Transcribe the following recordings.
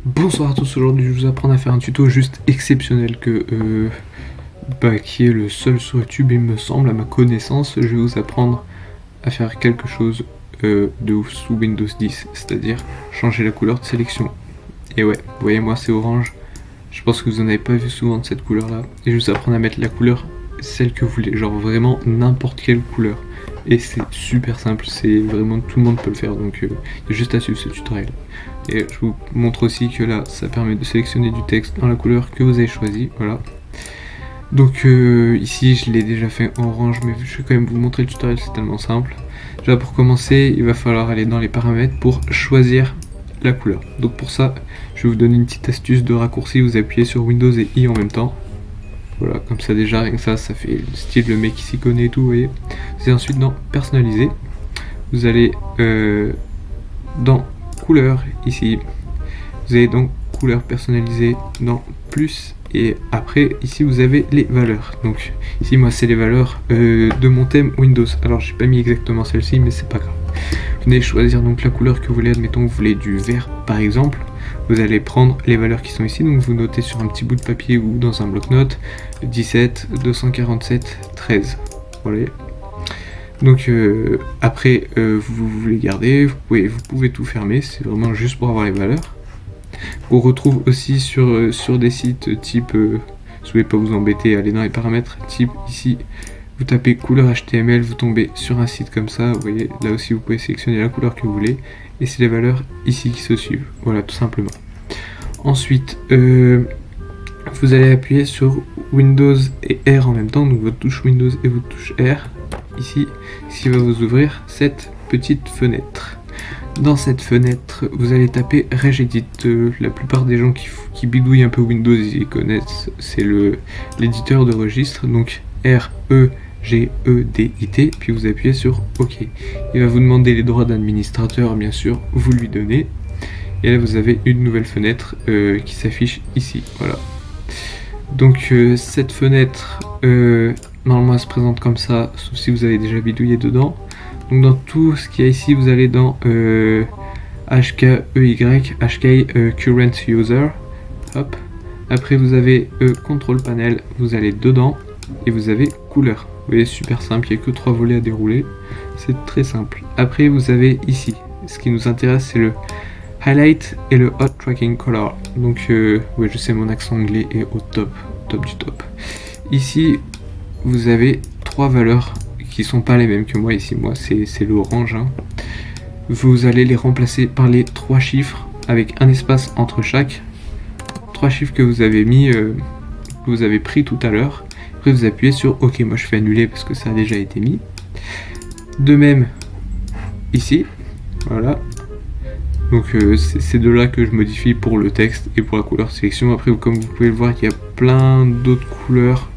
Bonsoir à tous, aujourd'hui je vais vous apprendre à faire un tuto juste exceptionnel qui est le seul sur YouTube il me semble à ma connaissance. Je vais vous apprendre à faire quelque chose de ouf sous Windows 10, c'est-à-dire changer la couleur de sélection. Et ouais, vous voyez moi c'est orange, je pense que vous en avez pas vu souvent de cette couleur là. Et je vais vous apprendre à mettre la couleur celle que vous voulez, genre vraiment n'importe quelle couleur. Et c'est super simple, c'est vraiment tout le monde peut le faire, donc il y a juste à suivre ce tutoriel. Et je vous montre aussi que là ça permet de sélectionner du texte dans la couleur que vous avez choisi, voilà. Donc ici je l'ai déjà fait en orange, mais je vais quand même vous montrer le tutoriel, c'est tellement simple. Déjà pour commencer, il va falloir aller dans les paramètres pour choisir la couleur. Donc pour ça, je vais vous donner une petite astuce de raccourci, vous appuyez sur Windows et I en même temps. Voilà, comme ça déjà, rien que ça fait le style le mec qui s'y connaît et tout, vous voyez. Et ensuite dans personnaliser, vous allez dans couleur ici, vous avez donc couleur personnalisée dans plus, et après ici vous avez les valeurs. Donc ici moi c'est les valeurs de mon thème Windows. Alors j'ai pas mis exactement celle-ci, mais c'est pas grave. Vous venez choisir donc la couleur que vous voulez, admettons que vous voulez du vert par exemple. Vous allez prendre les valeurs qui sont ici, donc vous notez sur un petit bout de papier ou dans un bloc-notes 17, 247, 13. Voilà. Donc après vous les gardez, vous pouvez tout fermer, c'est vraiment juste pour avoir les valeurs. On retrouve aussi sur des sites type, si vous voulez pas vous embêter, allez dans les paramètres, type ici, vous tapez couleur HTML, vous tombez sur un site comme ça, vous voyez, là aussi vous pouvez sélectionner la couleur que vous voulez, et c'est les valeurs ici qui se suivent, voilà tout simplement. Ensuite, vous allez appuyer sur Windows et R en même temps, donc votre touche Windows et votre touche R, ici, ce qui va vous ouvrir cette petite fenêtre. Dans cette fenêtre, vous allez taper Regedit. La plupart des gens qui bidouillent un peu Windows, ils connaissent, c'est l'éditeur de registre, donc REGEDIT, puis vous appuyez sur OK. Il va vous demander les droits d'administrateur, bien sûr, vous lui donnez, et là vous avez une nouvelle fenêtre qui s'affiche ici, voilà. Donc cette fenêtre, normalement elle se présente comme ça, sauf si vous avez déjà bidouillé dedans. Donc dans tout ce qu'il y a ici, vous allez dans HKEY, Current User, hop. Après vous avez Control Panel, vous allez dedans, et vous avez couleur. Vous voyez, super simple, il n'y a que 3 volets à dérouler, c'est très simple. Après vous avez ici, ce qui nous intéresse c'est le Highlight et le Hot Tracking Color. Donc ouais, je sais, mon accent anglais est au top du top. Ici vous avez 3 valeurs qui sont pas les mêmes que moi. Ici moi c'est le orange, hein. Vous allez les remplacer par les 3 chiffres avec un espace entre chaque. 3 chiffres que vous avez mis, que vous avez pris tout à l'heure. Après vous appuyez sur OK. Moi je fais annuler parce que ça a déjà été mis. De même ici, voilà. Donc c'est de là que je modifie pour le texte et pour la couleur sélection. Après comme vous pouvez le voir, il y a plein d'autres couleurs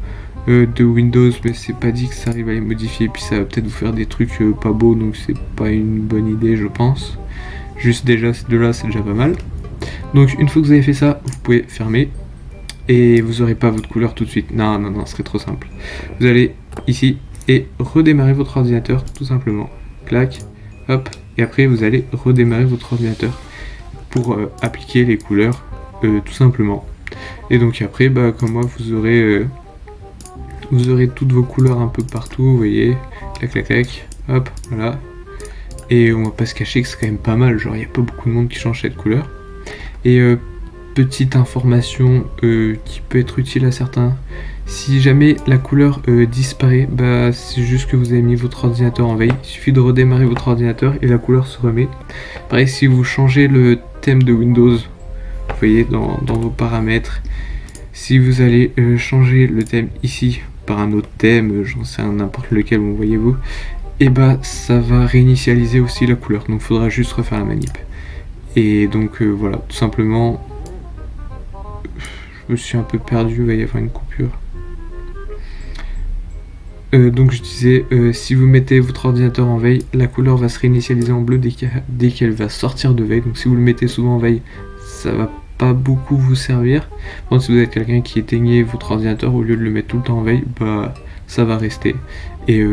de Windows, mais c'est pas dit que ça arrive à les modifier, puis ça va peut-être vous faire des trucs pas beaux, donc c'est pas une bonne idée je pense. Juste déjà ces deux là c'est déjà pas mal. Donc une fois que vous avez fait ça, vous pouvez fermer et vous aurez pas votre couleur tout de suite. Non, ce serait trop simple. Vous allez ici et redémarrer votre ordinateur tout simplement. Clac, hop, et après vous allez redémarrer votre ordinateur pour appliquer les couleurs tout simplement. Et donc après comme moi vous aurez toutes vos couleurs un peu partout, vous voyez, clac, hop, voilà. Et on va pas se cacher que c'est quand même pas mal, genre il n'y a pas beaucoup de monde qui change cette couleur. Et petite information qui peut être utile à certains, si jamais la couleur disparaît, c'est juste que vous avez mis votre ordinateur en veille, il suffit de redémarrer votre ordinateur et la couleur se remet. Pareil, si vous changez le thème de Windows, vous voyez dans vos paramètres, si vous allez changer le thème ici par un autre thème, j'en sais n'importe lequel, vous voyez-vous, et ça va réinitialiser aussi la couleur, donc il faudra juste refaire la manip. Et donc voilà, tout simplement, je me suis un peu perdu, il va y avoir une coupure. Donc je disais, si vous mettez votre ordinateur en veille, la couleur va se réinitialiser en bleu dès qu'elle va sortir de veille, donc si vous le mettez souvent en veille, ça va pas beaucoup vous servir. Bon, si vous êtes quelqu'un qui éteignait votre ordinateur au lieu de le mettre tout le temps en veille, ça va rester. Et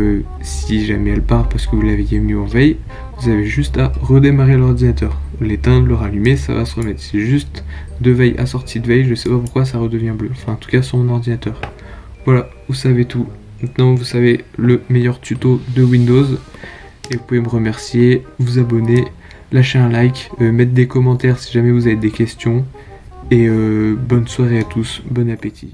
si jamais elle part parce que vous l'aviez mis en veille, vous avez juste à redémarrer l'ordinateur. l'éteindre, le rallumer, ça va se remettre. C'est juste de veille à sortie de veille, je sais pas pourquoi ça redevient bleu. Enfin, en tout cas sur mon ordinateur. Voilà, vous savez tout. Maintenant, vous savez le meilleur tuto de Windows. Et vous pouvez me remercier, vous abonner, lâcher un like, mettre des commentaires si jamais vous avez des questions. Et bonne soirée à tous, bon appétit.